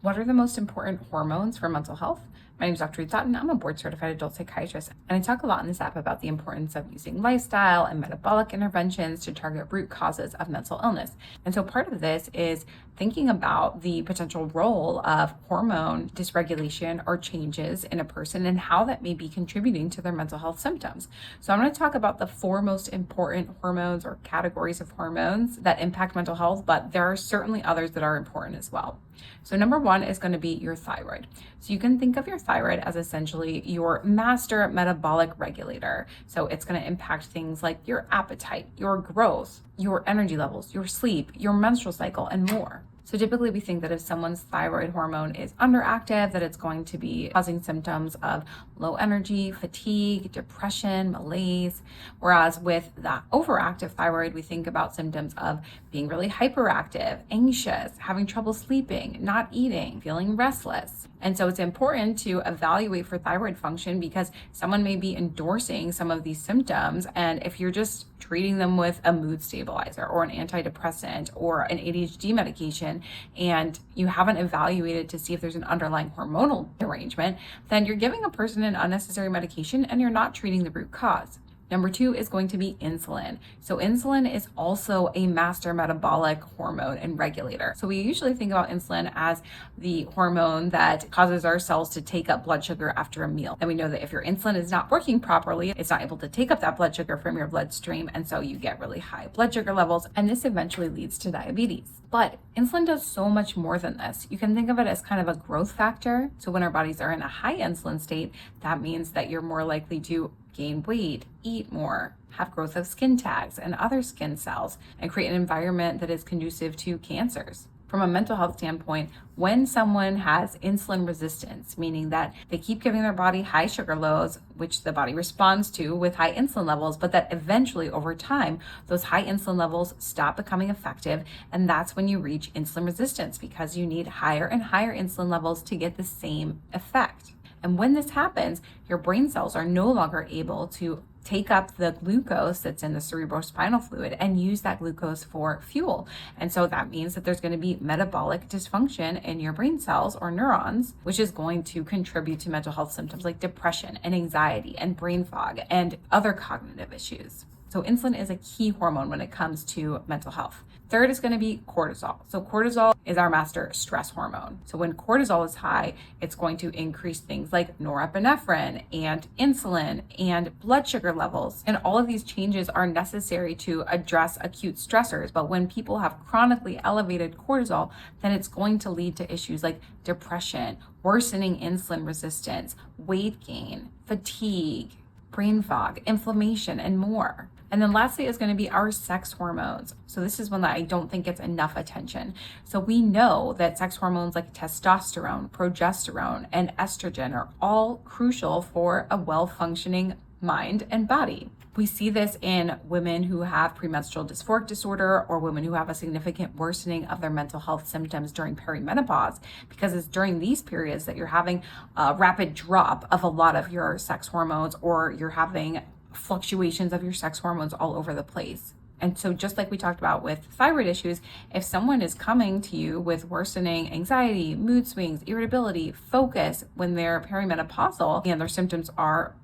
What are the most important hormones for mental health? My name is Dr. Ruth Dutton. I'm a board certified adult psychiatrist, and I talk a lot in this app about the importance of using lifestyle and metabolic interventions to target root causes of mental illness. And so part of this is thinking about the potential role of hormone dysregulation or changes in a person and how that may be contributing to their mental health symptoms. So I'm going to talk about the four most important hormones or categories of hormones that impact mental health, but there are certainly others that are important as well. So number one is going to be your thyroid. So you can think of your thyroid as essentially your master metabolic regulator. So it's going to impact things like your appetite, your growth, your energy levels, your sleep, your menstrual cycle, and more. So typically we think that if someone's thyroid hormone is underactive, that it's going to be causing symptoms of low energy, fatigue, depression, malaise. Whereas with the overactive thyroid, we think about symptoms of being really hyperactive, anxious, having trouble sleeping, not eating, feeling restless. And so it's important to evaluate for thyroid function because someone may be endorsing some of these symptoms. And if you're just treating them with a mood stabilizer or an antidepressant or an ADHD medication, and you haven't evaluated to see if there's an underlying hormonal derangement, then you're giving a person an unnecessary medication and you're not treating the root cause. Number two is going to be insulin. So insulin is also a master metabolic hormone and regulator. So we usually think about insulin as the hormone that causes our cells to take up blood sugar after a meal. And we know that if your insulin is not working properly, it's not able to take up that blood sugar from your bloodstream. And so you get really high blood sugar levels. And this eventually leads to diabetes. But insulin does so much more than this. You can think of it as kind of a growth factor. So when our bodies are in a high insulin state, that means that you're more likely to gain weight, eat more, have growth of skin tags and other skin cells, and create an environment that is conducive to cancers. From a mental health standpoint, when someone has insulin resistance, meaning that they keep giving their body high sugar lows, which the body responds to with high insulin levels, but that eventually over time, those high insulin levels stop becoming effective. And that's when you reach insulin resistance because you need higher and higher insulin levels to get the same effect. And when this happens, your brain cells are no longer able to take up the glucose that's in the cerebrospinal fluid and use that glucose for fuel. And so that means that there's going to be metabolic dysfunction in your brain cells or neurons, which is going to contribute to mental health symptoms like depression and anxiety and brain fog and other cognitive issues. So insulin is a key hormone when it comes to mental health. Third is going to be cortisol. So cortisol is our master stress hormone. So when cortisol is high, it's going to increase things like norepinephrine and insulin and blood sugar levels. And all of these changes are necessary to address acute stressors. But when people have chronically elevated cortisol, then it's going to lead to issues like depression, worsening insulin resistance, weight gain, fatigue, brain fog, inflammation, and more. And then lastly is going to be our sex hormones. So this is one that I don't think gets enough attention. So we know that sex hormones like testosterone, progesterone, and estrogen are all crucial for a well-functioning mind and body. We see this in women who have premenstrual dysphoric disorder or women who have a significant worsening of their mental health symptoms during perimenopause, because it's during these periods that you're having a rapid drop of a lot of your sex hormones, or you're having fluctuations of your sex hormones all over the place. And so just like we talked about with thyroid issues, if someone is coming to you with worsening anxiety, mood swings, irritability, focus when they're perimenopausal and their symptoms are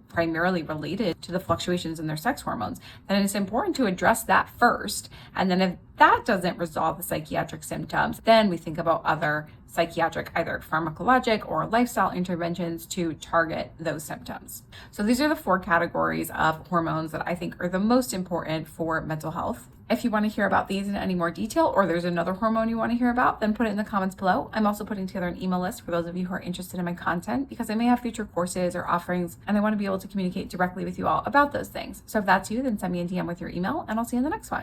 primarily related to the fluctuations in their sex hormones, then it's important to address that first. And then if that doesn't resolve the psychiatric symptoms, then we think about other psychiatric, either pharmacologic or lifestyle interventions to target those symptoms. So these are the four categories of hormones that I think are the most important for mental health. If you want to hear about these in any more detail, or there's another hormone you want to hear about, then put it in the comments below. I'm also putting together an email list for those of you who are interested in my content, because I may have future courses or offerings, and I want to be able to communicate directly with you all about those things. So if that's you, then send me a DM with your email, and I'll see you in the next one.